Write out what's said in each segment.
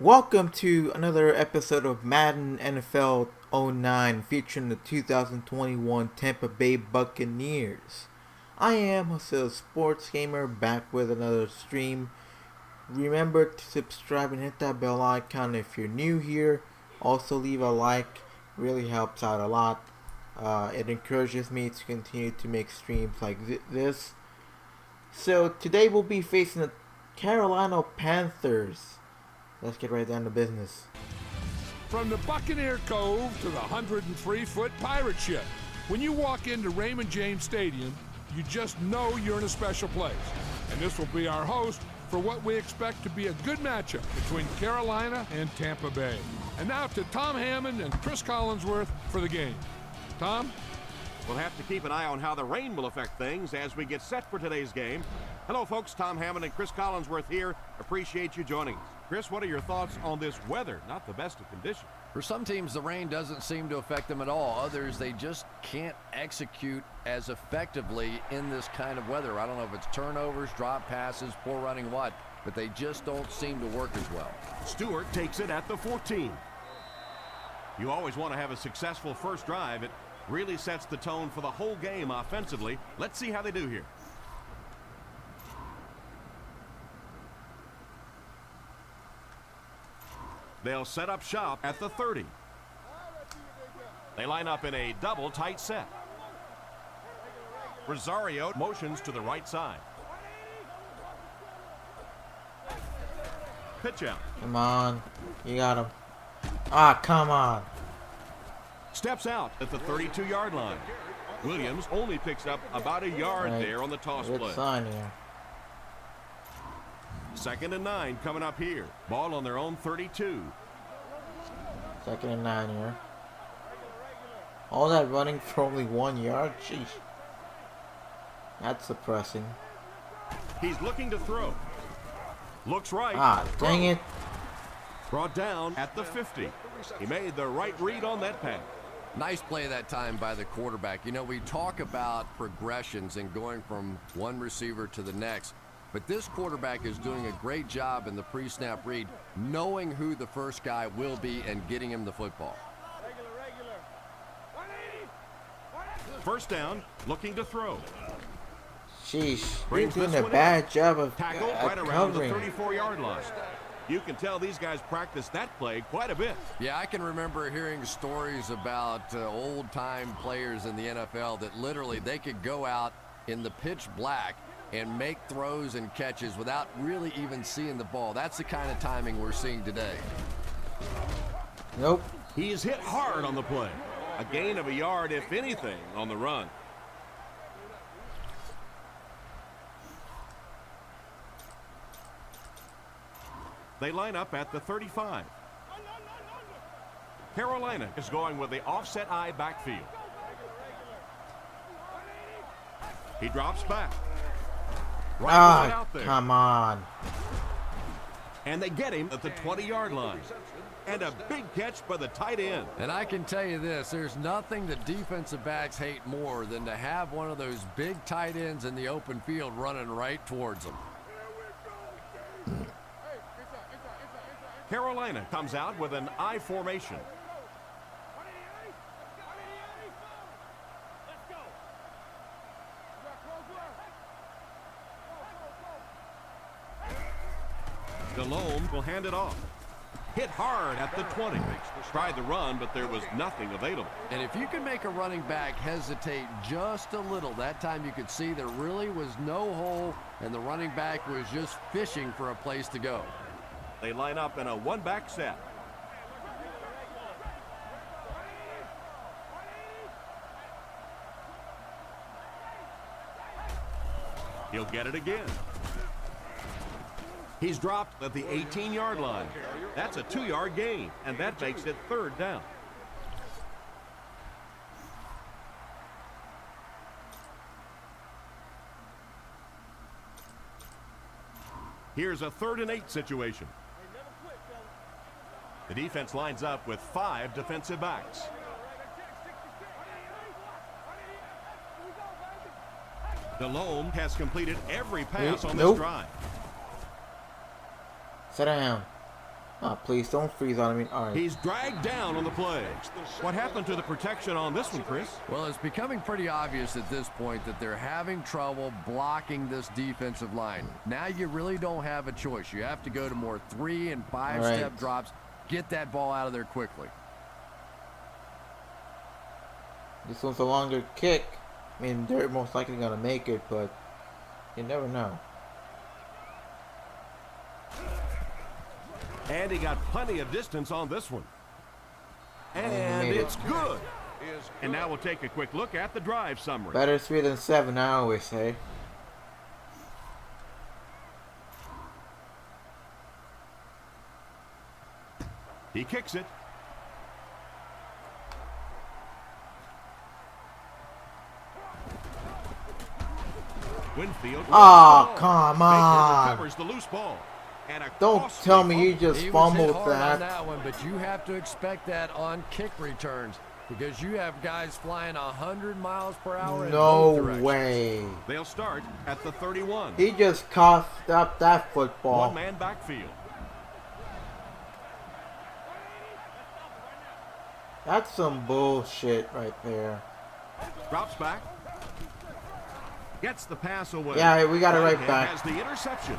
Welcome to another episode of Madden NFL '09 featuring the 2021 Tampa Bay Buccaneers. I am a sports gamer back with another stream. Remember to subscribe and hit that bell icon if you're new here. Also leave a like, really helps out a lot. It encourages me to continue to make streams like this. So today we'll be facing the Carolina Panthers. Let's get right down to business. From the Buccaneer Cove to the 103-foot pirate ship, when you walk into Raymond James Stadium, you just know you're in a special place. And this will be our host for what we expect to be a good matchup between Carolina and Tampa Bay. And now to Tom Hammond and Chris Collinsworth for the game. Tom? We'll have to keep an eye on how the rain will affect things as we get set for today's game. Hello, folks. Tom Hammond and Chris Collinsworth here. Appreciate you joining us. Chris, what are your thoughts on this weather? Not the best of conditions. For some teams, the rain doesn't seem to affect them at all. Others, they just can't execute as effectively in this kind of weather. I don't know if it's turnovers, drop passes, poor running, what, but they just don't seem to work as well. Stewart takes it at the 14. You always want to have a successful first drive. It really sets the tone for the whole game offensively. Let's see how they do here. They'll set up shop at the 30. They line up in a double tight set. Rosario motions to the right side. Pitch out. Come on. You got him. Ah, come on. Steps out at the 32-yard line. Williams only picks up about a yard there on the toss Good play. sign here. 2nd and 9 coming up here. Ball on their own 32. 2nd and 9 here. All that running for only 1 yard? Sheesh. That's depressing. He's looking to throw. Looks right. Ah, dang it. Brought down at the 50. He made the right read on that pass. Nice play that time by the quarterback. You know, we talk about progressions and going from one receiver to the next, but this quarterback is doing a great job in the pre-snap read, knowing who the first guy will be and getting him the football. First down, looking to throw. Sheesh. You're Brings doing this a one bad job of Tackle right around the covering. 34-yard line. You can tell these guys practice that play quite a bit. Yeah, I can remember hearing stories about old-time players in the NFL that literally they could go out in the pitch black and make throws and catches without really even seeing the ball. That's the kind of timing we're seeing today. Nope. He's hit hard on the play. A gain of a yard, if anything, on the run. They line up at the 35. Carolina is going with the offset eye backfield. He drops back. Right out there. Come on. And they get him at the 20-yard line. And a big catch by the tight end. And I can tell you this, there's nothing that defensive backs hate more than to have one of those big tight ends in the open field running right towards them. Carolina comes out with an I formation. DeLome will hand it off. Hit hard at the 20. Tried the run, but there was nothing available. And if you can make a running back hesitate just a little, that time you could see there really was no hole, and the running back was just fishing for a place to go. They line up in a one-back set. He'll get it again. He's dropped at the 18-yard line. That's a 2-yard gain, and that makes it 3rd down. Here's a 3rd and 8 situation. The defense lines up with 5 defensive backs. DeLome has completed every pass on this drive. Sit down. Oh, please don't freeze on me. All right. He's dragged down on the play. What happened to the protection on this one, Chris? Well, it's becoming pretty obvious at this point that they're having trouble blocking this defensive line. Now you really don't have a choice. You have to go to more 3- and 5-step drops. Get that ball out of there quickly. This one's a longer kick. I mean, they're most likely going to make it, but you never know. And he got plenty of distance on this one. And it's good. And now we'll take a quick look at the drive summary. Better 3 than 7, I always say. He kicks it. Winfield. Oh, come on. Recovers the loose ball. Don't tell me you just fumbled that. On that one, but you have to expect that on kick returns because you have guys flying 100 miles per hour. No way. They'll start at the 31. He just coughed up that football. One-man backfield. That's some bullshit right there. Drops back. Gets the pass away. Yeah, we got it right back. Has the interception.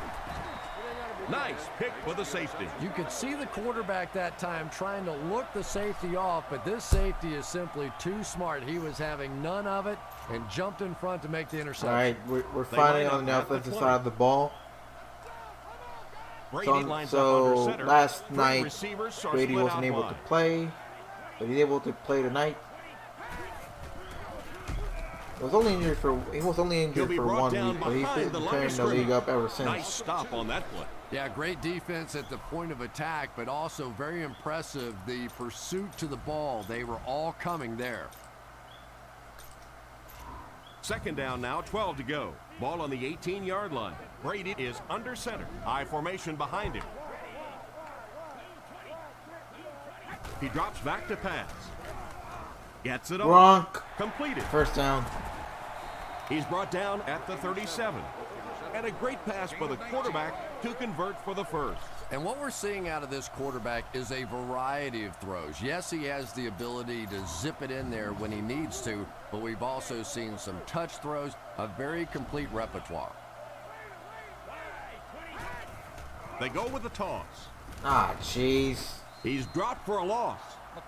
Nice pick for the safety. You could see the quarterback that time trying to look the safety off, but this safety is simply too smart. He was having none of it and jumped in front to make the interception. All right, we're finally on the offensive side of the ball. So last night, Brady wasn't able to play, but he's able to play tonight. He was only injured for 1 week, but he's been tearing the league up ever since. Nice stop on that play. Yeah, great defense at the point of attack, but also very impressive the pursuit to the ball. They were all coming there. Second down now, 12 to go. Ball on the 18-yard line. Brady is under center. I formation behind him. He drops back to pass. Gets it on. Gronk. Completed. First down. He's brought down at the 37. And a great pass for the quarterback to convert for the first. And what we're seeing out of this quarterback is a variety of throws. Yes, he has the ability to zip it in there when he needs to, but we've also seen some touch throws, a very complete repertoire. They go with the toss. Ah, jeez. He's dropped for a loss.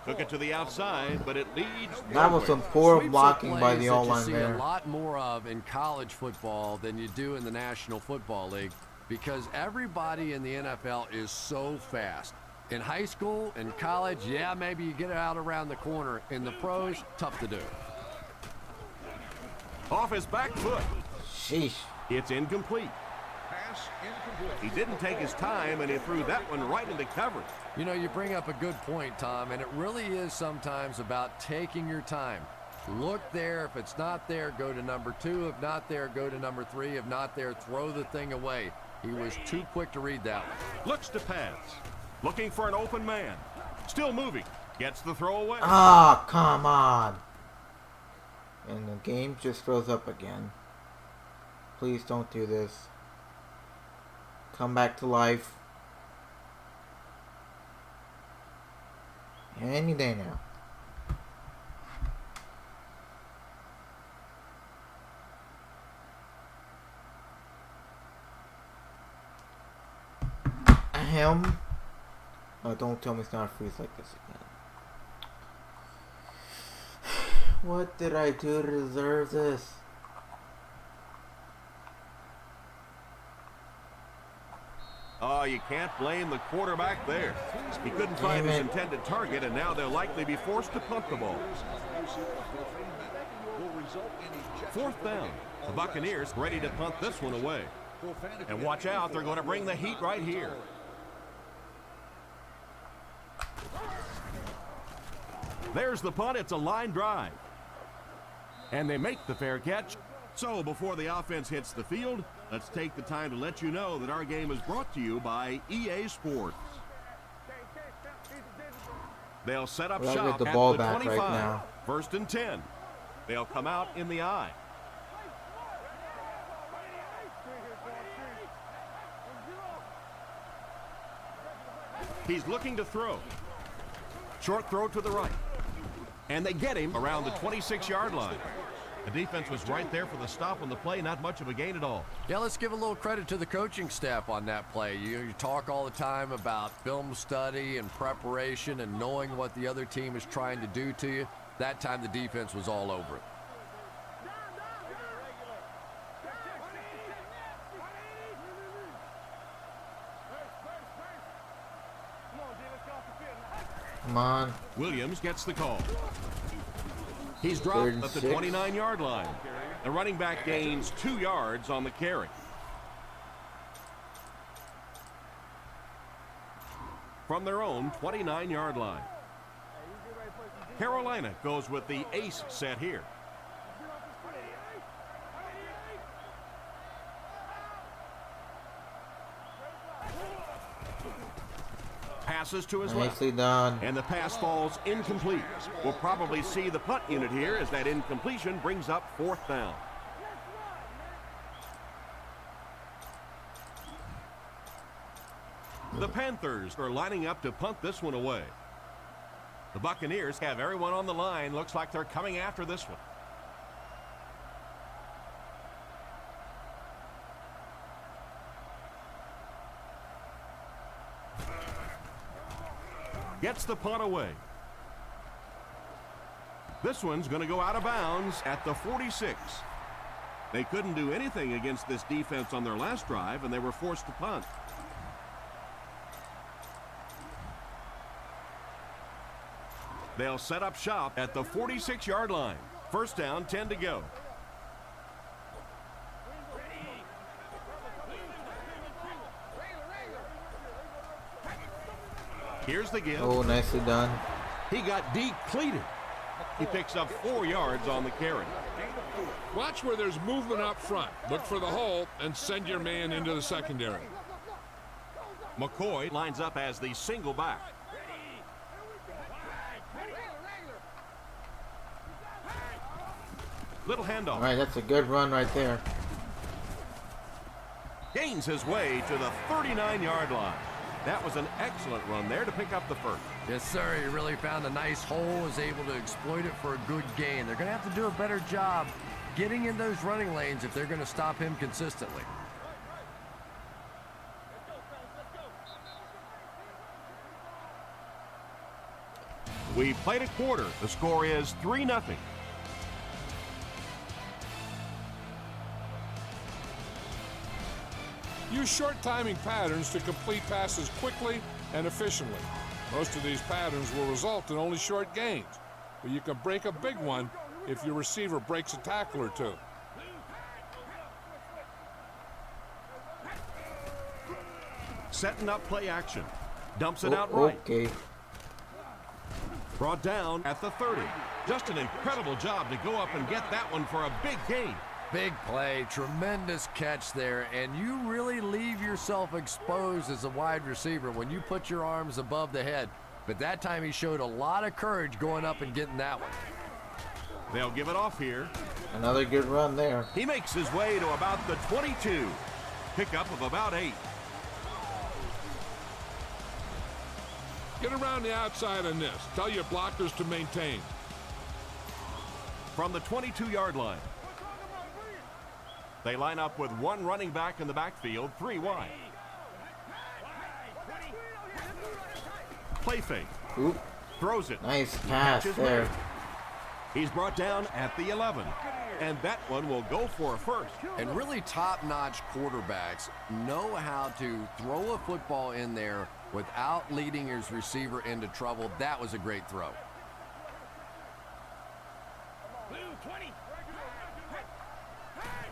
Took it to the outside, but it leads. That was some poor Sweeps blocking are by plays the that O-line you see there. a lot more of in college football than you do in the National Football League because everybody in the NFL is so fast. In high school and college, yeah, maybe you get it out around the corner. In the pros, tough to do. Off his back foot. Sheesh. It's incomplete. He didn't take his time, and he threw that one right into coverage. You know, you bring up a good point, Tom, and it really is sometimes about taking your time. Look there. If it's not there, go to number 2. If not there, go to number 3. If not there, throw the thing away. He was too quick to read that one. Looks to pass. Looking for an open man. Still moving. Gets the throw away. Ah, come on. And the game just froze up again. Please don't do this. Come back to life. Any day now. Ahem. Oh, don't tell me it's not freeze like this again. What did I do to deserve this? Oh, you can't blame the quarterback there. He couldn't find his intended target, and now they'll likely be forced to punt the ball. Fourth down. The Buccaneers ready to punt this one away. And watch out, they're going to bring the heat right here. There's the punt. It's a line drive. And they make the fair catch. So before the offense hits the field, let's take the time to let you know that our game is brought to you by EA Sports. They'll set up shop the at ball the back 25. right now. First and 10. They'll come out in the eye. He's looking to throw. Short throw to the right. And they get him around the 26-yard line. The defense was right there for the stop on the play. Not much of a gain at all. Yeah, let's give a little credit to the coaching staff on that play. You talk all the time about film study and preparation and knowing what the other team is trying to do to you. That time the defense was all over it. Come on. Williams gets the call. He's dropped at the 29-yard line. The running back gains 2 yards on the carry. From their own 29-yard line. Carolina goes with the ace set here. Passes to his left. Nicely done. And the pass falls incomplete. We'll probably see the punt unit here as that incompletion brings up 4th down. The Panthers are lining up to punt this one away. The Buccaneers have everyone on the line. Looks like they're coming after this one. Gets the punt away. This one's going to go out of bounds at the 46. They couldn't do anything against this defense on their last drive, and they were forced to punt. They'll set up shop at the 46-yard line. 1st down, 10 to go. Here's the give. Oh, nicely done. He got depleted. He picks up 4 yards on the carry. Watch where there's movement up front. Look for the hole and send your man into the secondary. McCoy lines up as the single back. Little handoff. All right, that's a good run right there. Gains his way to the 39-yard line. That was an excellent run there to pick up the 1st. Yes, sir. He really found a nice hole, was able to exploit it for a good gain. They're going to have to do a better job getting in those running lanes if they're going to stop him consistently. We played a quarter. The score is 3-0. Use short timing patterns to complete passes quickly and efficiently. Most of these patterns will result in only short gains, but you can break a big one if your receiver breaks a tackle or two. Setting up play action. Dumps it out right. Okay. Brought down at the 30. Just an incredible job to go up and get that one for a big gain. Big play, tremendous catch there, and you really leave yourself exposed as a wide receiver when you put your arms above the head. But that time he showed a lot of courage going up and getting that one. They'll give it off here. Another good run there. He makes his way to about the 22. Pickup of about 8. Get around the outside on this. Tell your blockers to maintain. From the 22-yard line. They line up with 1 running back in the backfield, 3 wide. Play fake. Oop. Throws it. Nice pass there. He's brought down at the 11. And that one will go for a 1st. And really top-notch quarterbacks know how to throw a football in there without leading his receiver into trouble. That was a great throw.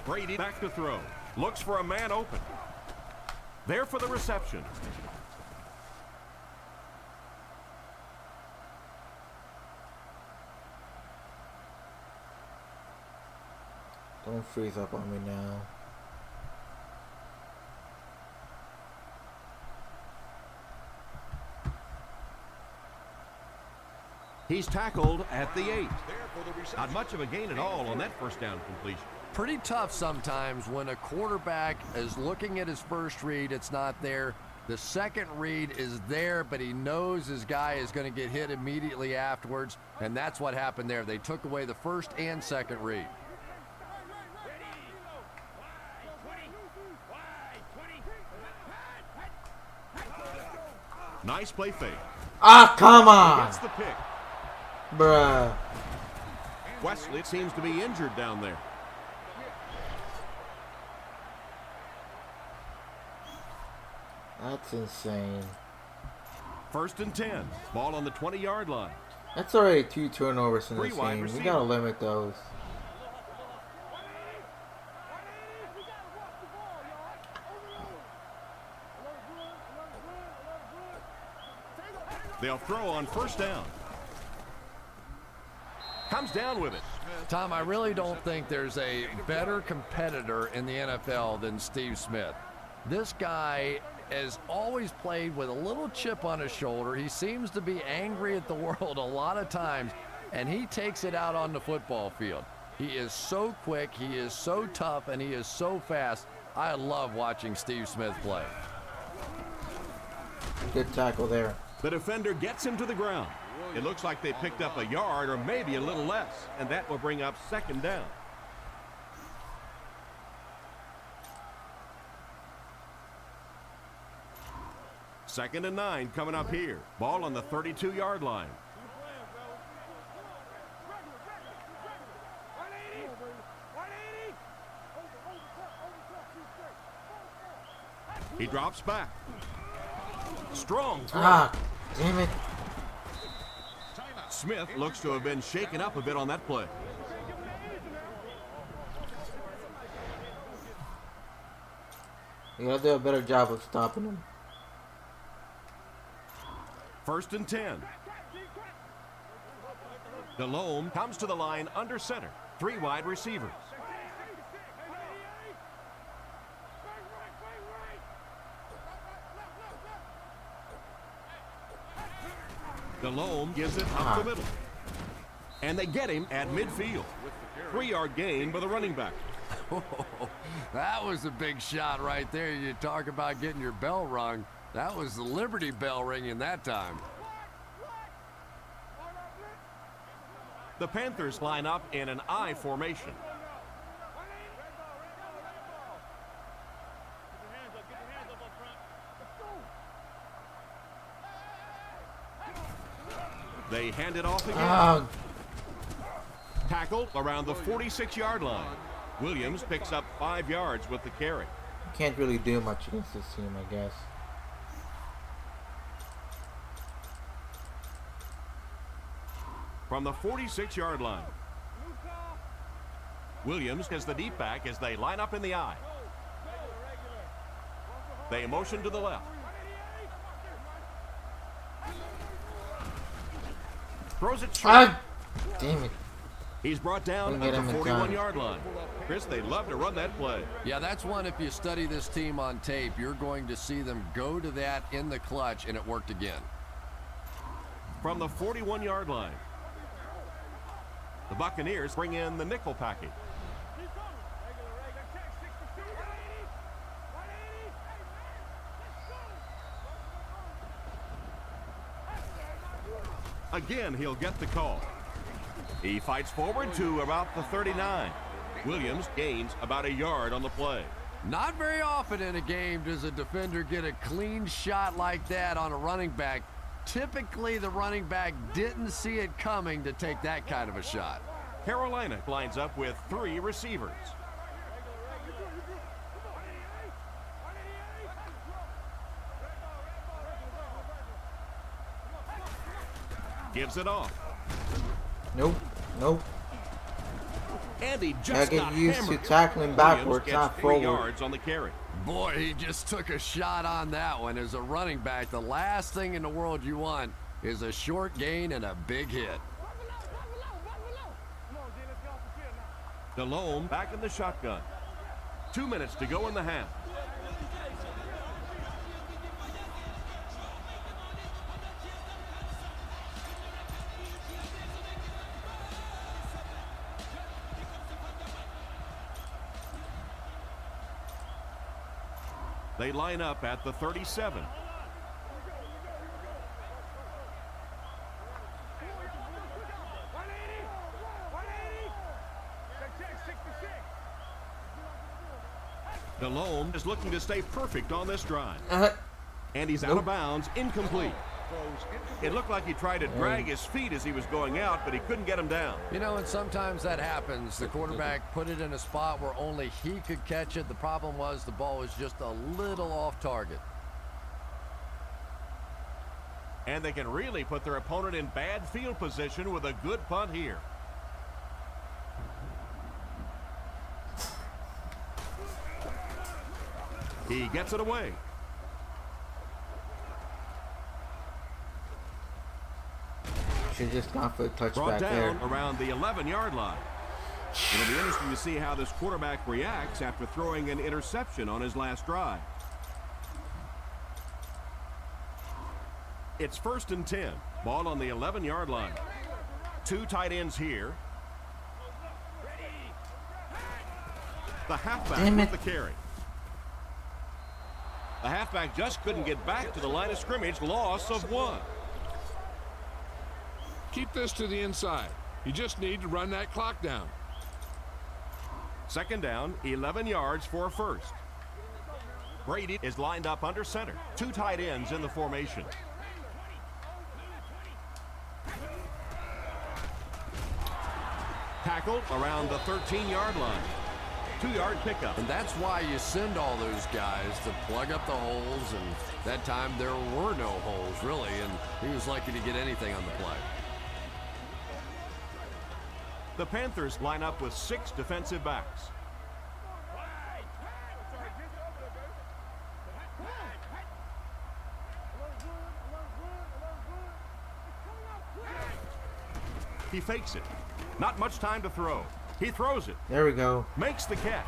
Brady back to throw. Looks for a man open. There for the reception. Don't freeze up on me now. He's tackled at the 8. Not much of a gain at all on that 1st down completion. Pretty tough sometimes when a quarterback is looking at his first read, it's not there. The second read is there, but he knows his guy is going to get hit immediately afterwards, and that's what happened there. They took away the first and second read. Nice play fake. Ah, come He on! gets the pick. Bruh. Wesley seems to be injured down there. That's insane. 1st and 10. Ball on the 20-yard line. That's already 2 turnovers in this Three wide game. We receiver. gotta limit those. They'll throw on 1st down. Comes down with it. Tom, I really don't think there's a better competitor in the NFL than Steve Smith. This guy has always played with a little chip on his shoulder. He seems to be angry at the world a lot of times, and he takes it out on the football field. He is so quick, he is so tough, and he is so fast. I love watching Steve Smith play. Good tackle there. The defender gets him to the ground. It looks like they picked up a yard or maybe a little less, and that will bring up 2nd down. Second and 9 coming up here. Ball on the 32-yard line. He drops back. Strong throw. Ah, damn it. Smith looks to have been shaken up a bit on that play. You gotta do a better job of stopping him. 1st and 10. Delhomme comes to the line under center. 3 wide receivers. Delhomme gives it up the middle. And they get him at midfield. 3-yard gain by the running back. That was a big shot right there. You talk about getting your bell rung. That was the Liberty Bell ringing that time. The Panthers line up in an I formation. They hand it off again. Ah, Tackle around the 46-yard line. Williams picks up 5 yards with the carry. can't really do much against this team, I guess. From the 46-yard line. Williams has the deep back as they line up in the I. They motion to the left. Throws it short. Ah, damn it. He's brought down Couldn't at get the him in time. 41-yard line. Chris, they love to run that play. Yeah, that's one, if you study this team on tape, you're going to see them go to that in the clutch, and it worked again. From the 41-yard line. The Buccaneers bring in the nickel package. Again, he'll get the call. He fights forward to about the 39. Williams gains about a yard on the play. Not very often in a game does a defender get a clean shot like that on a running back. Typically, the running back didn't see it coming to take that kind of a shot. Carolina lines up with 3 receivers. Gives it off. Nope, nope. And he Gotta just get got used to hammered. tackling Williams backwards, gets not 3 forward. yards on the carry. Boy, he just took a shot on that one. As a running back, the last thing in the world you want is a short gain and a big hit. Delhomme back in the shotgun. 2 minutes to go in the half. They line up at the 37. Delhomme is looking to stay perfect on this drive. And he's out of bounds, incomplete. It looked like he tried to drag his feet as he was going out, but he couldn't get him down. You know, and sometimes that happens. The quarterback put it in a spot where only he could catch it. The problem was the ball was just a little off target. And they can really put their opponent in bad field position with a good punt here. He gets it away. Should just gone for the touchback Brought there. down around the 11-yard line. It'll be interesting to see how this quarterback reacts after throwing an interception on his last drive. It's 1st and 10. Ball on the 11-yard line. 2 tight ends here. The halfback with the carry. The halfback just couldn't get back to the line of scrimmage. Loss of 1. Keep this to the inside. You just need to run that clock down. 2nd down, 11 yards for a first. Brady is lined up under center. 2 tight ends in the formation. Tackled around the 13-yard line. 2-yard pickup. And that's why you send all those guys to plug up the holes, and that time there were no holes, really, and he was lucky to get anything on the play. The Panthers line up with 6 defensive backs. He fakes it. Not much time to throw. He throws it. There we go. Makes the catch.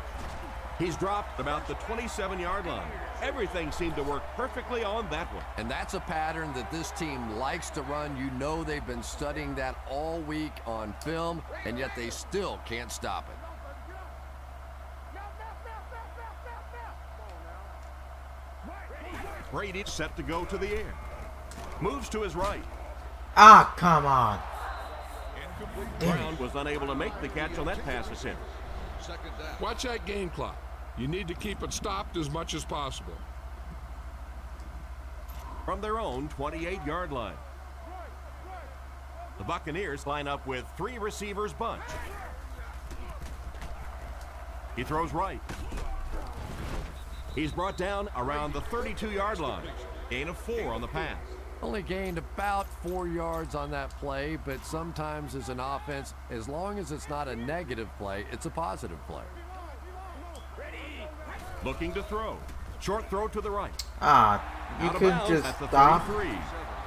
He's dropped about the 27-yard line. Everything seemed to work perfectly on that one. And that's a pattern that this team likes to run. You know they've been studying that all week on film, and yet they still can't stop it. Brady set to go to the air. Moves to his right. Ah, come on. Brown was unable to make the catch on that pass attempt. Watch that game clock. You need to keep it stopped as much as possible. From their own 28-yard line. The Buccaneers line up with 3 receivers bunch. He throws right. He's brought down around the 32-yard line. Gain of 4 on the pass. Only gained about 4 yards on that play, but sometimes as an offense, as long as it's not a negative play, it's a positive play. Looking to throw. Short throw to the right. Ah, you Out of could bounds just at the stop. 33.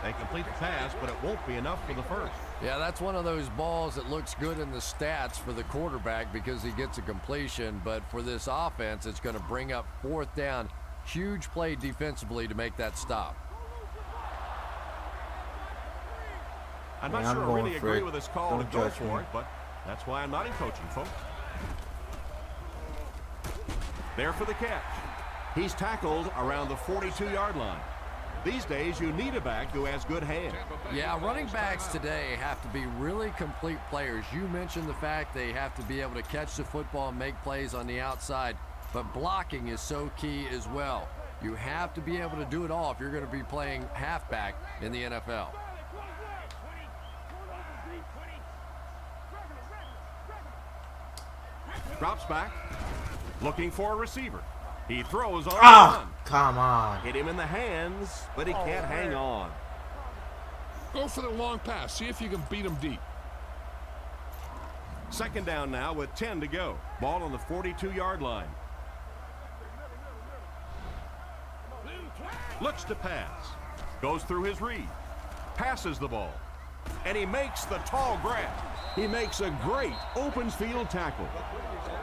They complete the pass, but it won't be enough for the first. Yeah, that's one of those balls that looks good in the stats for the quarterback because he gets a completion, but for this offense, it's going to bring up 4th down. Huge play defensively to make that stop. I'm not Yeah, I'm sure I going really for agree it. with this call Don't to go judge for me. it, but that's why I'm not in coaching, folks. There for the catch. He's tackled around the 42-yard line. These days, you need a back who has good hands. Yeah, running backs today have to be really complete players. You mentioned the fact they have to be able to catch the football and make plays on the outside, but blocking is so key as well. You have to be able to do it all if you're going to be playing halfback in the NFL. Drops back, looking for a receiver. He throws on the Ah, run. come on. Hit him in the hands, but he can't hang on. Go for the long pass. See if you can beat him deep. 2nd down now with 10 to go. Ball on the 42-yard line. Looks to pass. Goes through his read. Passes the ball. And he makes the tall grab. He makes a great open field tackle.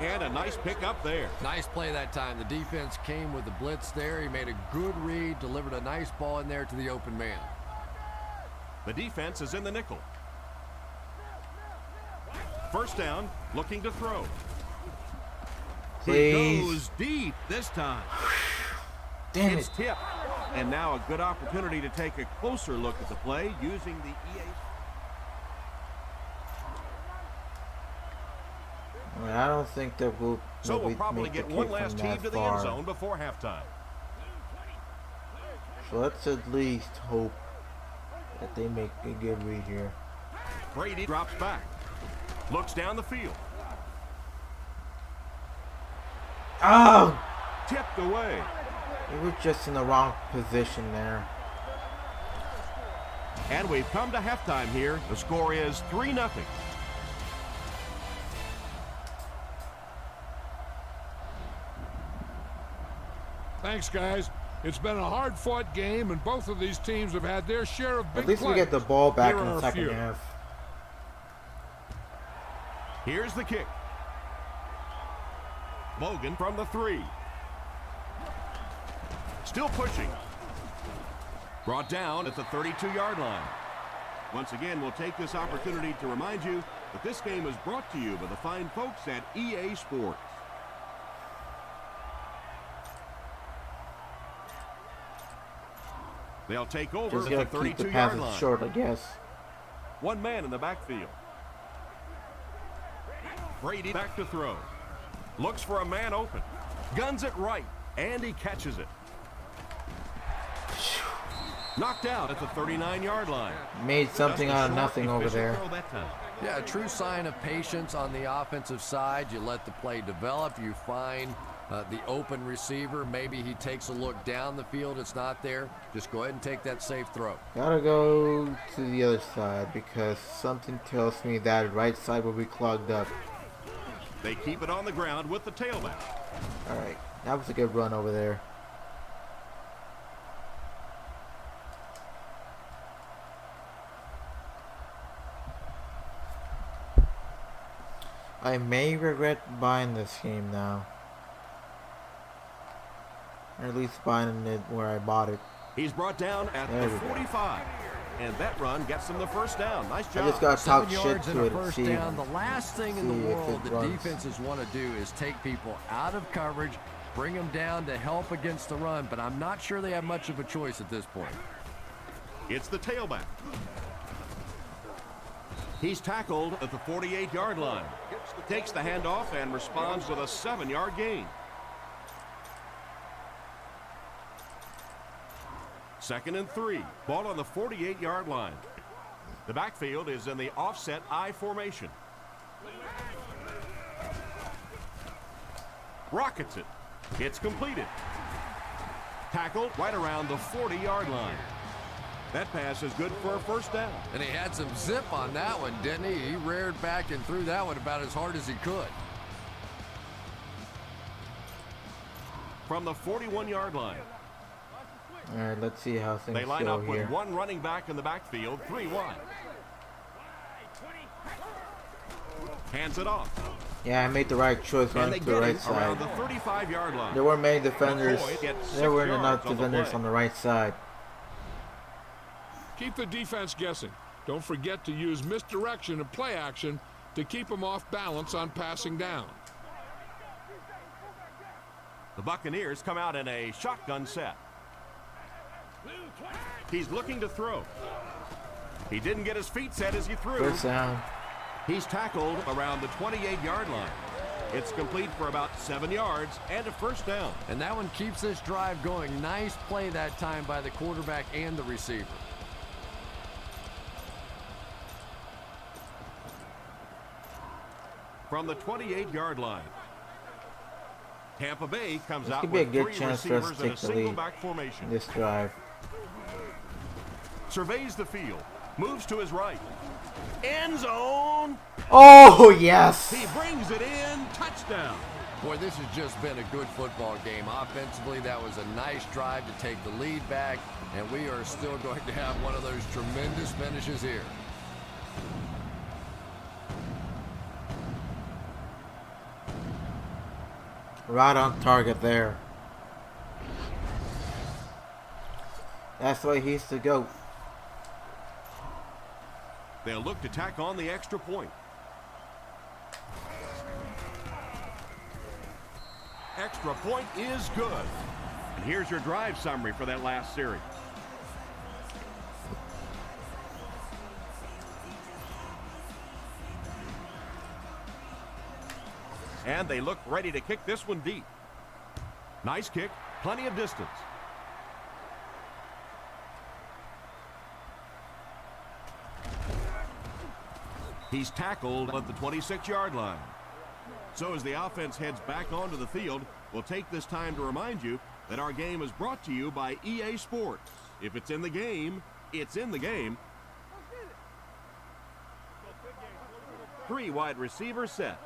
And a nice pick up there. Nice play that time. The defense came with the blitz there. He made a good read, delivered a nice ball in there to the open man. The defense is in the nickel. 1st down, looking to throw. He Please. goes deep this time. Damn It's it. tipped. And now a good opportunity to take a closer look at the play using the EA. I don't think that So we'll probably make the get kick one from last that heave to the far. end zone before halftime. So let's at least hope that they make a good read here. Brady drops back. Looks down the field. Oh! Tipped away. It was just in the wrong position there. And we've come to halftime here. The score is 3-0. Thanks, guys. It's been a hard-fought game, and both of these teams have had their share of big At least we plays. get the ball back Here in are the a second few. half. Here's the kick. Logan from the 3. Still pushing. Brought down at the 32-yard line. Once again, we'll take this opportunity to remind you that this game is brought to you by the fine folks at EA Sports. They'll take over Just at the gotta keep the 32-yard passes line. short, I guess. One man in the backfield. Brady back to throw. Looks for a man open. Guns it right, and he catches it. Knocked out at the 39-yard line. Made something Just a out of short, nothing over efficient there. throw that time. Yeah, a true sign of patience on the offensive side. You let the play develop. You find the open receiver. Maybe he takes a look down the field. It's not there. Just go ahead and take that safe throw. Gotta go to the other side because something tells me that right side will be clogged up. They keep it on the ground with the tailback. Alright, that was a good run over there. I may regret buying this game now. Or at least buying it where I bought it. He's brought down at There the we go. 45. And that run gets him the first down. Nice I job. just gotta talk 7 shit yards and to a it and first see. down. The last thing in see the if world it that runs. defenses want to do is take people out of coverage, bring them down to help against the run, but I'm not sure they have much of a choice at this point. It's the tailback. He's tackled at the 48-yard line. Takes the handoff and responds with a 7-yard gain. Second and 3. Ball on the 48-yard line. The backfield is in the offset I formation. Rockets it. It's completed. Tackled right around the 40-yard line. That pass is good for a first down. And he had some zip on that one, didn't he? He reared back and threw that one about as hard as he could. From the 41-yard line. Alright, let's see how things They line go up with here. one running back in the backfield, 3 wide. Hands it off. Yeah, I made the right choice And running they to the get right him around side. the 35-yard line. There weren't many defenders. McCoy gets 6 There weren't yards enough on the defenders play. on the right side. Keep the defense guessing. Don't forget to use misdirection and play action to keep them off balance on passing down. The Buccaneers come out in a shotgun set. He's looking to throw. He didn't get his feet set as he threw. First down. He's tackled around the 28-yard line. It's complete for about 7 yards and a first down. And that one keeps this drive going. Nice play that time by the quarterback and the receiver. From the 28-yard line. Tampa Bay comes This out could be a with good 3 chance for us to receivers in a take the single lead back formation. this drive. Surveys the field. Moves to his right. End zone. Oh, yes! He brings it in. Touchdown. Boy, this has just been a good football game. Offensively, that was a nice drive to take the lead back, and we are still going to have one of those tremendous finishes here. Right on target there. That's the way he used to go. They'll look to tack on the extra point. Extra point is good. And here's your drive summary for that last series. And they look ready to kick this one deep. Nice kick, plenty of distance. He's tackled at the 26-yard line. So as the offense heads back onto the field, we'll take this time to remind you that our game is brought to you by EA Sports. If it's in the game, it's in the game. 3 wide receiver set.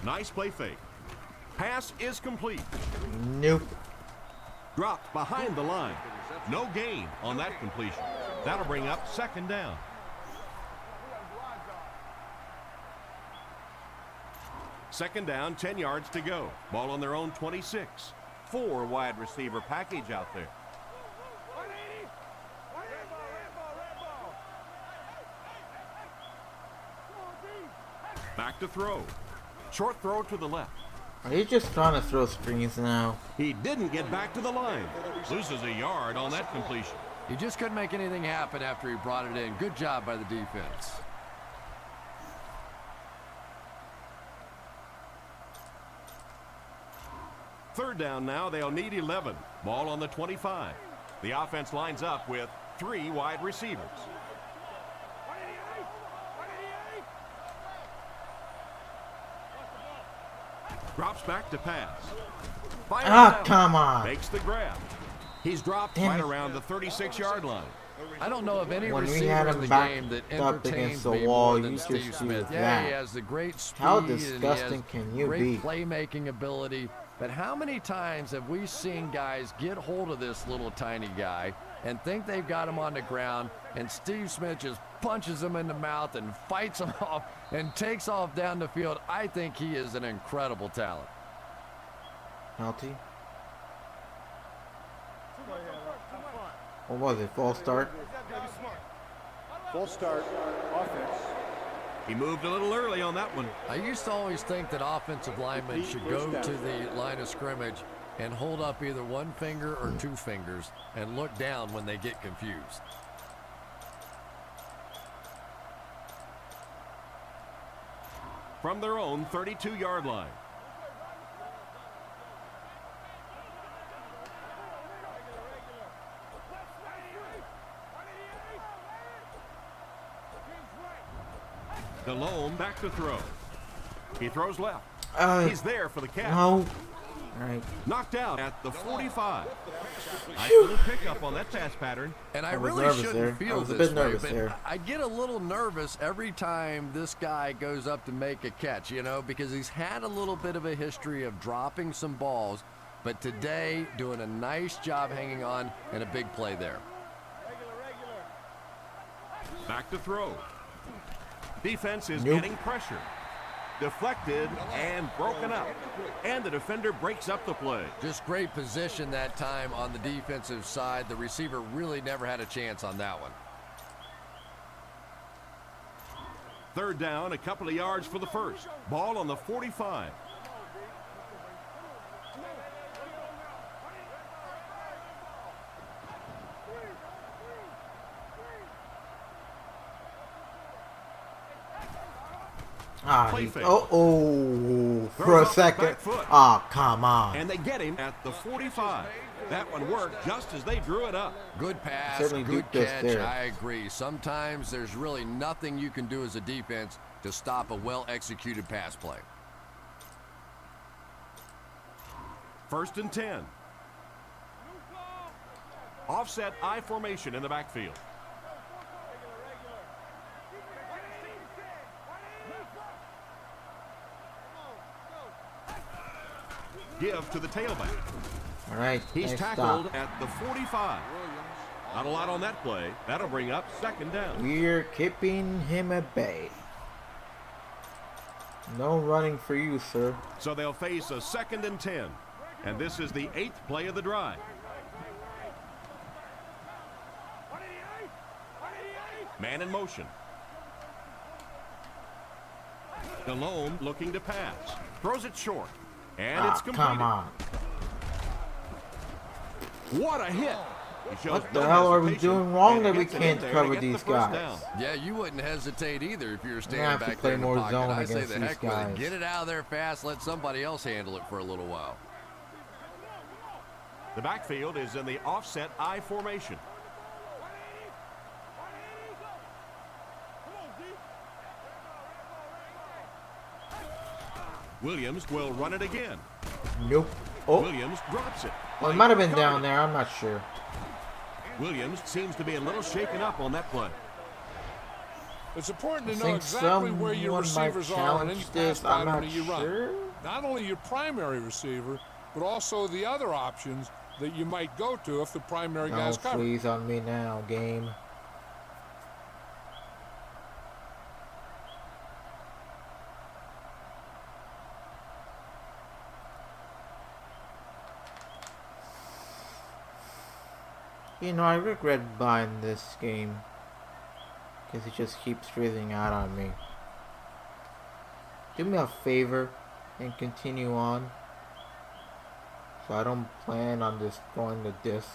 Nice play fake. Pass is complete. Nope. Dropped behind the line. No gain on that completion. That'll bring up second down. Second down, 10 yards to go. Ball on their own 26. 4 wide receiver package out there. Back to throw. Short throw to the left. Are you just trying to throw screens now? He didn't get back to the line. Loses a yard on that completion. He just couldn't make anything happen after he brought it in. Good job by the defense. Third down now. They'll need 11. Ball on the 25. The offense lines up with 3 wide receivers. Drops back to pass. Come on. Makes the grab. He's dropped right around the 36-yard line. I don't know of any When we receiver had in him the back game that up entertains against the me wall, more than you just Steve do Smith. Yeah, that. he has the great speed. How and he disgusting has can you great be? playmaking ability. But how many times have we seen guys get hold of this little tiny guy and think they've got him on the ground, and Steve Smith just punches him in the mouth and fights him off and takes off down the field? I think he is an incredible talent. Penalty. What was it? False start? Full start, offense. He moved a little early on that one. I used to always think that offensive linemen should go to the line of scrimmage and hold up either one finger or 2 fingers and look down when they get confused. From their own 32-yard line. DeLome back to throw. He throws left. He's there for the catch. No. All right. Knocked out at the 45. Nice little pickup on that pass pattern. And I I was really nervous shouldn't there. I feel was a this bit way, nervous but there. I get a little nervous every time this guy goes up to make a catch, you know, because he's had a little bit of a history of dropping some balls, but today doing a nice job hanging on and a big play there. Back to throw. Defense is Nope. getting pressure. Deflected and broken up. And the defender breaks up the play. Just great position that time on the defensive side. The receiver really never had a chance on that one. Third down, a couple of yards for the first. Ball on the 45. Play fake. For a off his second. back foot. Come on. And they get him at the 45. That one worked just as they drew it up. Good pass, Certainly good duped us catch. there. I agree. Sometimes there's really nothing you can do as a defense to stop a well-executed pass play. First and 10. Offset I formation in the backfield. Give to the tailback. All right. He's nice tackled stop. at the 45. Not a lot on that play. That'll bring up second down. We're keeping him at bay. No running for you, sir. So they'll face a second and 10. And this is the 8th play of the drive. Man in motion. Alone looking to pass. Throws it short. And it's completed. Come on. What a hit. What the hell are we doing wrong that we can't cover these guys? Yeah, you wouldn't hesitate either if you were standing have to back play there in the more pocket. zone I say against the these heck with guys. it. Get it out of there fast. Let somebody else handle it for a little while. The backfield is in the offset I formation. Williams will run it again. Nope. Oh, Williams drops it. well, it might have been down there. I'm not sure. Williams seems to be a little shaken up on that play. It's important I to know think exactly where your someone might receivers are in any challenge this. pass pattern I'm not that you run. sure. Not only your primary receiver, but also the other options that you might go to if the primary guy's Oh, covered. please on me now, game. You know, I regret buying this game because it just keeps freezing out on me. Do me a favor and continue on, so I don't plan on just going to disc.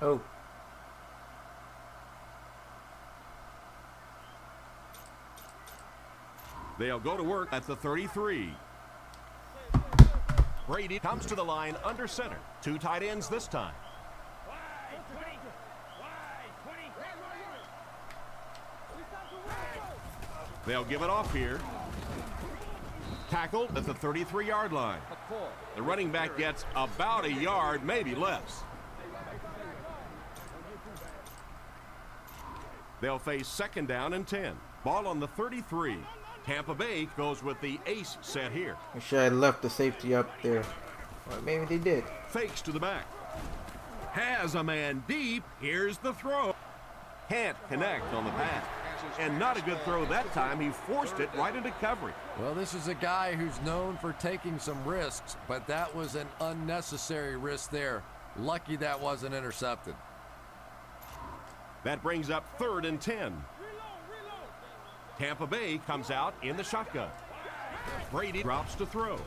Oh. They'll go to work at the 33. Brady comes to the line under center. Two tight ends this time. They'll give it off here. Tackled at the 33-yard line. The running back gets about a yard, maybe less. They'll face second down and 10. Ball on the 33. Tampa Bay goes with the ace set here. Wish I had left the safety up there. Or maybe they did. Fakes to the back. Has a man deep. Here's the throw. Can't connect on the pass. And not a good throw that time. He forced it right into coverage. Well, this is a guy who's known for taking some risks, but that was an unnecessary risk there. Lucky that wasn't intercepted. That brings up 3rd and 10. Tampa Bay comes out in the shotgun. Brady drops to throw.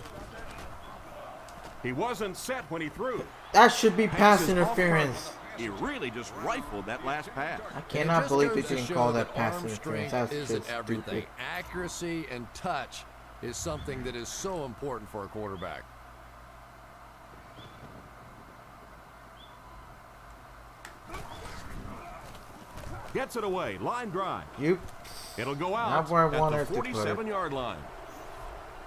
He wasn't set when he threw. That should be pass Passes off interference. front. He really just rifled that last pass. I cannot believe they didn't call that pass arm interference. strength That's isn't just everything. stupid. Accuracy and touch is something that is so important for a quarterback. Gets it away. Line drive. Yep. It'll go out Not where I at wanted the to put it. 47-yard line.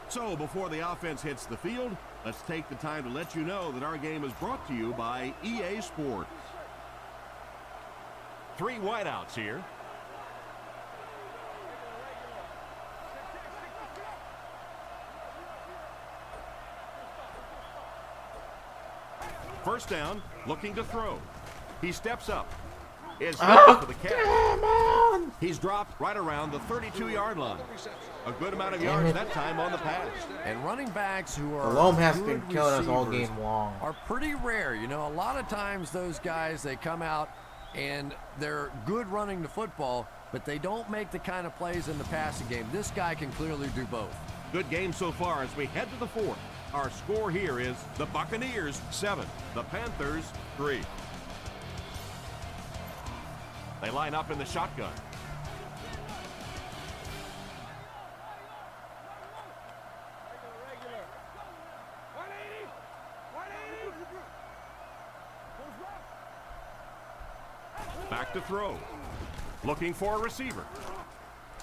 So before the offense hits the field, let's take the time to let you know that our game is brought to you by EA Sports. 3 wideouts here. First down, looking to throw. He steps up. is good for the catch. Come on! He's dropped right around the 32-yard line. A good amount of yards that time on the pass. And running backs who are Malone has good been killing us all receivers game long. are pretty rare. You know, a lot of times those guys, they come out and they're good running the football, but they don't make the kind of plays in the passing game. This guy can clearly do both. Good game so far as we head to the fourth. Our score here is the Buccaneers 7, the Panthers 3. They line up in the shotgun. Back to throw. Looking for a receiver.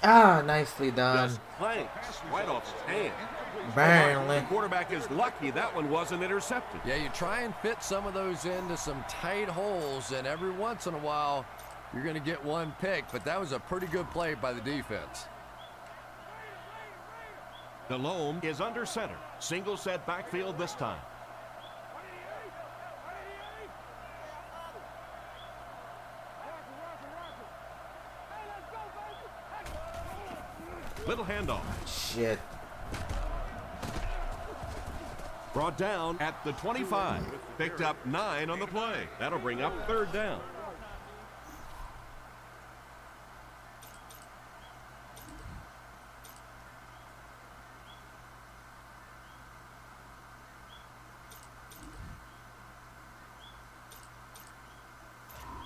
Ah, nicely done. Just clanks right off his hand. Barely. The quarterback is lucky that one wasn't intercepted. Yeah, you try and fit some of those into some tight holes, and every once in a while, you're going to get one pick, but that was a pretty good play by the defense. Delhomme is under center. Single set backfield this time. Little handoff. Shit. Brought down at the 25. Picked up 9 on the play. That'll bring up third down.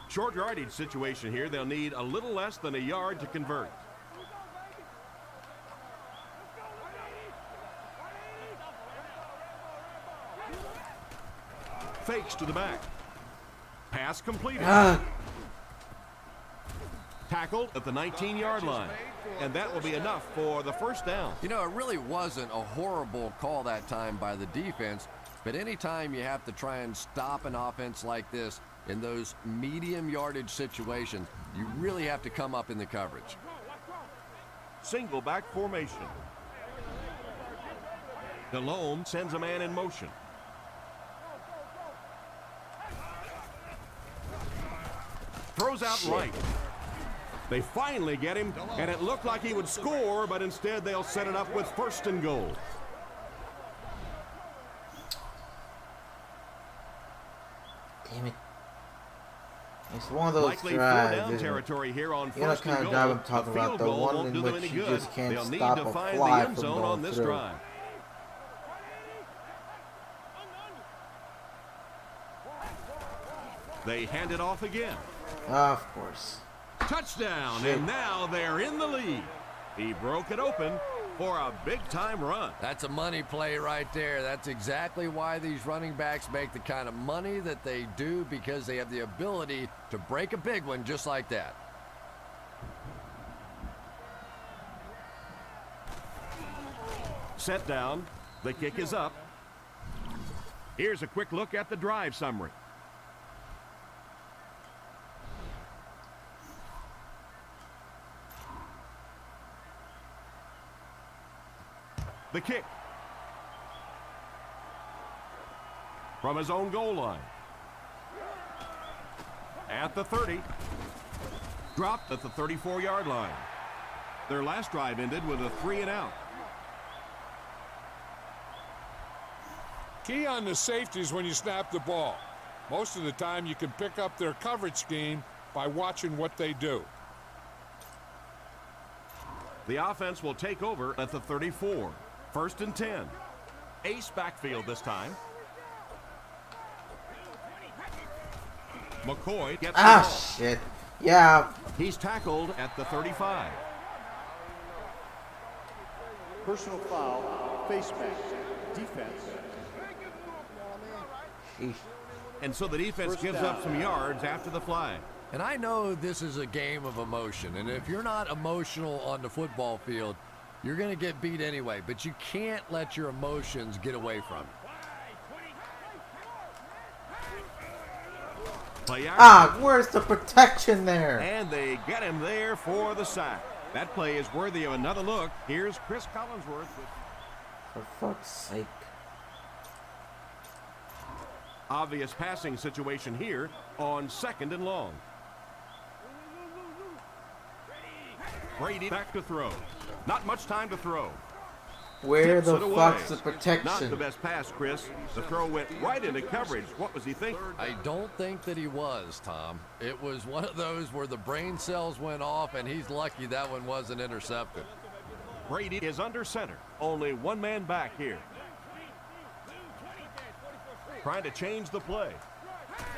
Short yardage situation here. They'll need a little less than a yard to convert. Fakes to the back. Pass completed. Tackled at the 19-yard line. And that will be enough for the first down. You know, it really wasn't a horrible call that time by the defense, but anytime you have to try and stop an offense like this in those medium yardage situations, you really have to come up in the coverage. Single back formation. Delhomme sends a man in motion. Throws out right. They finally get him, and it looked like he would score, but instead they'll set it up with first and goal. Damn it. It's one of those Likely drives, four-down isn't it? territory here on You know the first and kind of goal. drive I'm talking A field about, the goal one won't in do them which any you good. just can't They'll need stop to a find the fly end from zone on going this through. drive. They hand it off again. Of course. Touchdown, Shit. and now they're in the lead. He broke it open for a big-time run. That's a money play right there. That's exactly why these running backs make the kind of money that they do, because they have the ability to break a big one just like that. Set down. The kick is up. Here's a quick look at the drive summary. The kick. From his own goal line. At the 30. Dropped at the 34-yard line. Their last drive ended with a 3-and-out. Key on the safeties when you snap the ball. Most of the time you can pick up their coverage scheme by watching what they do. The offense will take over at the 34. First and 10. Ace backfield this time. McCoy gets the ball. Shit. Yeah. He's tackled at the 35. Personal foul, face mask, defense. Sheesh. And so the defense First gives down. up some yards after the flag. And I know this is a game of emotion, and if you're not emotional on the football field, you're going to get beat anyway, but you can't let your emotions get away from you. Play action. Where's the protection there? And they get him there for the sack. That play is worthy of another look. Here's Chris Collinsworth with For fuck's sake. obvious passing situation here on second and long. Brady back to throw. Not much time to throw. Where Tips the it away. fuck's the Not the protection? best pass, Chris. The throw went right into coverage. What was he thinking? I don't think that he was, Tom. It was one of those where the brain cells went off, and he's lucky that one wasn't intercepted. Brady is under center. Only one man back here. Trying to change the play.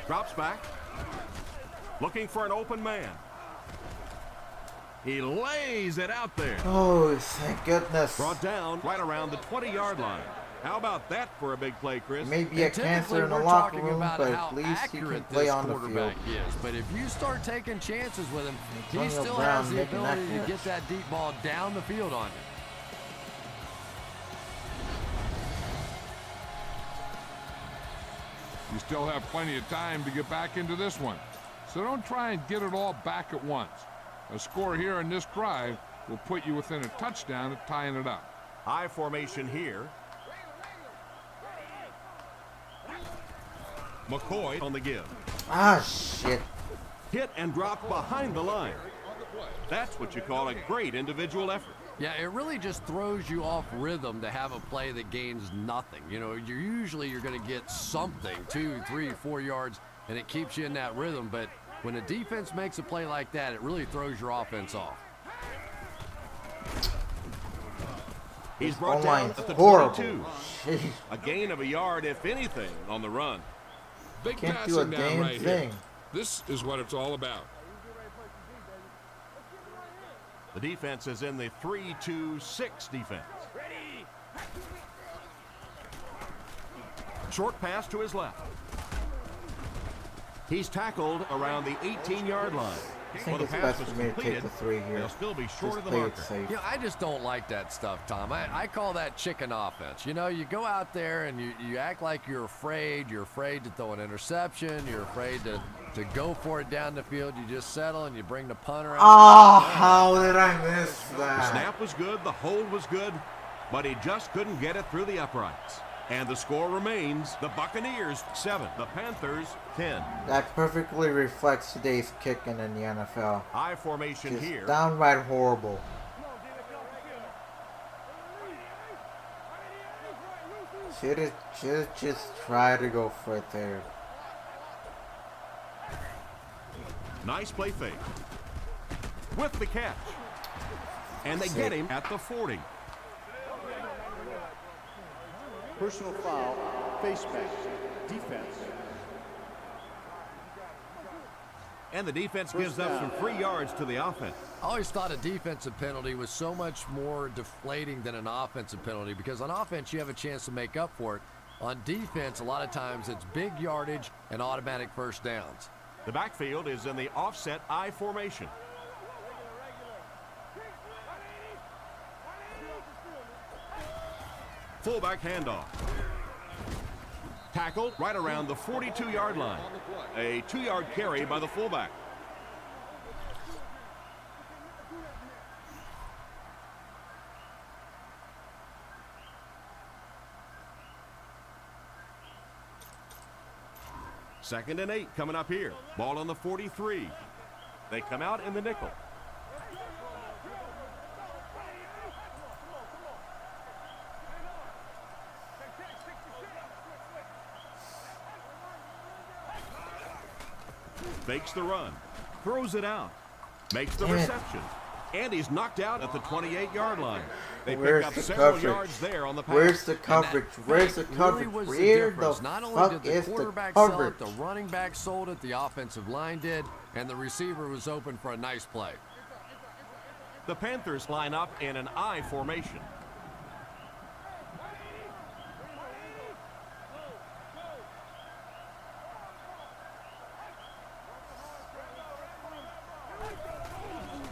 Drops back. Looking for an open man. He lays it out there. Oh, thank goodness. Brought down right around the 20-yard line. How about that for a big play, Chris? Maybe a And typically cancer in the we're locker talking room, about but how at least he can accurate play this on the field. quarterback is. But if you start taking chances with him, he Antonio still Brown has the making that ability to catch. get that deep ball down the field on you. You still have plenty of time to get back into this one. So don't try and get it all back at once. A score here in this drive will put you within a touchdown of tying it up. High formation here. McCoy on the give. Ah, shit. Hit and dropped behind the line. That's what you call a great individual effort. Yeah, it really just throws you off rhythm to have a play that gains nothing. You know, you're going to get something, 2, 3, 4 yards, and it keeps you in that rhythm. But when a defense makes a play like that, it really throws your offense off. He's brought down at the horrible. 22. Jeez. A gain of a yard, if anything, on the run. Big Can't passing do a down damn right thing. here. This is what it's all about. The defense is in the 3-2-6 defense. Short pass to his left. He's tackled around the 18-yard line. I Well, think the it's pass best was for me to take completed. the 3 here. They'll still be short Just of the play it marker. safe. You know, I just don't like that stuff, Tom. I call that chicken offense. You know, you go out there and you act like you're afraid. You're afraid to throw an interception. You're afraid to go for it down the field. You just settle and you bring the punter out. Oh, how did I miss The that? snap was good, the hold was good, but he just couldn't get it through the uprights. And the score remains the Buccaneers 7, the Panthers 10. That perfectly reflects today's kicking in the NFL. High formation Just here. downright horrible. Should just try to go for it there. Nice play fake. With the catch. And they get him at the 40. Personal foul, face mask, defense. And the defense gives up some free yards to the offense. I always thought a defensive penalty was so much more deflating than an offensive penalty because on offense you have a chance to make up for it. On defense, a lot of times it's big yardage and automatic first downs. The backfield is in the offset I formation. Fullback handoff. Tackled right around the 42-yard line. A 2-yard carry by the fullback. Second and 8 coming up here. Ball on the 43. They come out in the nickel. Fakes the run. Throws it out. Makes the reception. And he's knocked out at the 28-yard line. They pick up several yards there on the pass. Where's the coverage? Where's the coverage? Where the Not only fuck did the is the quarterback sell coverage? it, the running back sold it, the offensive line did, and the receiver was open for a nice play. The Panthers line up in an I formation.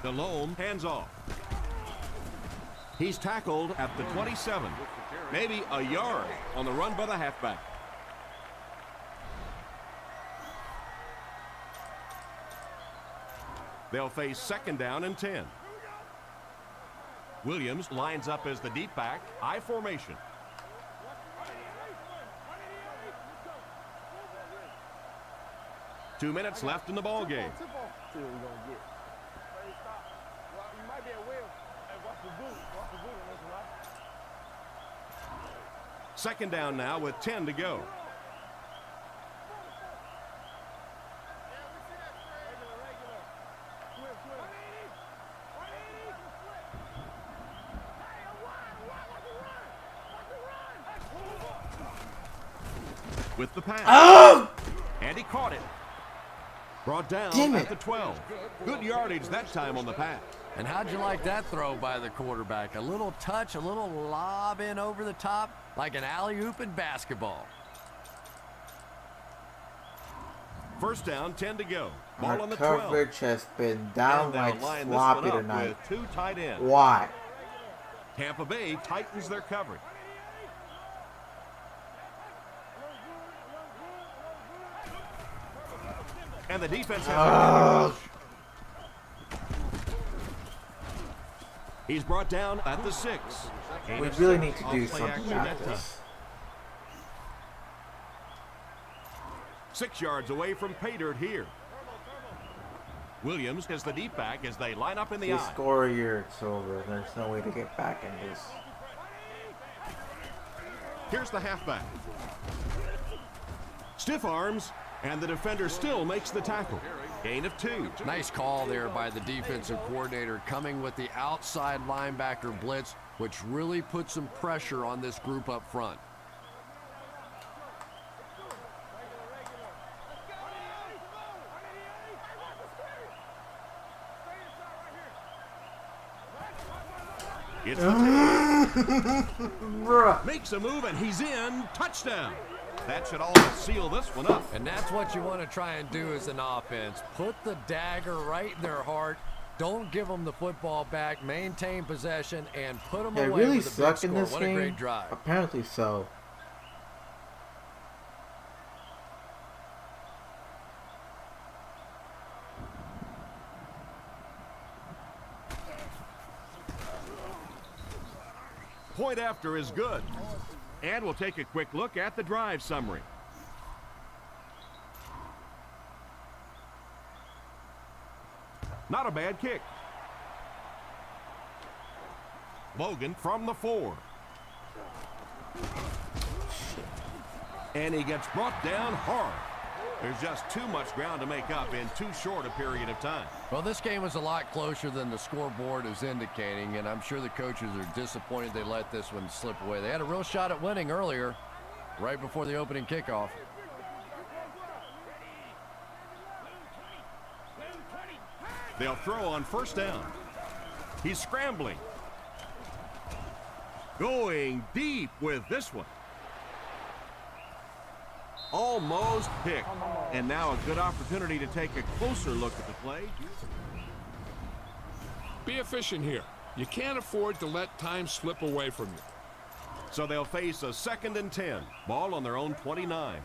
DeLome hands off. He's tackled at the 27. Maybe a yard on the run by the halfback. They'll face second down and 10. Williams lines up as the deep back, I formation. Two minutes left in the ball game. Second down now with 10 to go. With the pass. Oh! And he caught it. Brought down at the 12. Good yardage that time on the pass. And how'd you like that throw by the quarterback? A little touch, a little lob in over the top, like an alley-oop in basketball. First down, 10 to go. Ball Our on the 12. coverage has been downright Line sloppy this one up tonight. with 2 tight ends. Why? Tampa Bay tightens their coverage. And the defense has a rush. He's brought down at the 6. We really need to do something about this. 6 yards away from Paydirt here. Williams is the deep back as they line up in the If we eye. score here, it's over. There's no way to get back in this. Here's the halfback. Stiff arms, and the defender still makes the tackle. Gain of 2. Nice call there by the defensive coordinator, coming with the outside linebacker blitz, which really put some pressure on this group up front. It's makes a move, and he's in. Touchdown. That should almost seal this one up. And that's what you want to try and do as an offense. Put the dagger right in their heart. Don't give them the football back. Maintain possession and put them They away really with a big suck in score. this What a game. great drive. Apparently so. Point after is good. And we'll take a quick look at the drive summary. Not a bad kick. Logan from the 4. And he gets brought down hard. There's just too much ground to make up in too short a period of time. Well, this game was a lot closer than the scoreboard is indicating, and I'm sure the coaches are disappointed they let this one slip away. They had a real shot at winning earlier, right before the opening kickoff. They'll throw on first down. He's scrambling. Going deep with this one. Almost picked. And now a good opportunity to take a closer look at the play. Be efficient here. You can't afford to let time slip away from you. So they'll face a 2nd and 10. Ball on their own 29.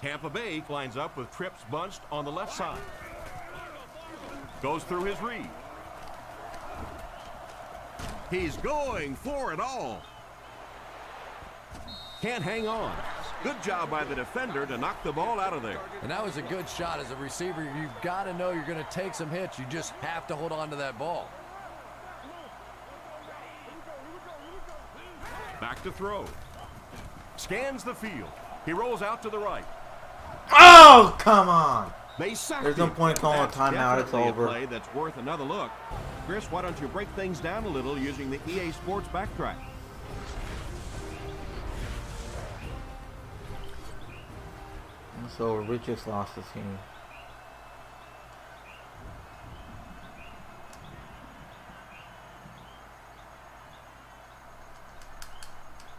Tampa Bay lines up with trips bunched on the left side. Goes through his read. He's going for it all. Can't hang on. Good job by the defender to knock the ball out of there. And that was a good shot. As a receiver, you've got to know you're going to take some hits. You just have to hold on to that ball. Back to throw. Scans the field. He rolls out to the right. Oh, come on. They sacked There's no him. point calling a That's timeout. It's definitely a over. play that's worth another look. Chris, why don't you break things down a little using the EA Sports backtrack? So we just lost this game.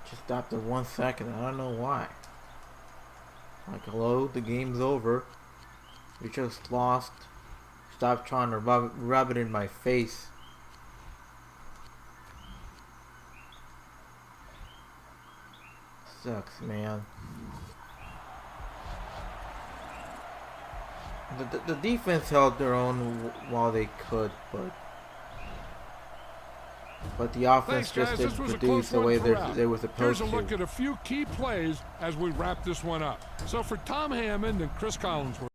Just after 1 second, I don't know why. Like, hello, the game's over. We just lost. Stop trying to rub it in my face. Sucks, man. The defense held their own while they could, but the offense Thanks, guys. just This didn't was a produce close the one way throughout. they were supposed Here's a to. look at a few key plays as we wrap this one up. So for Tom Hammond and Chris Collinsworth,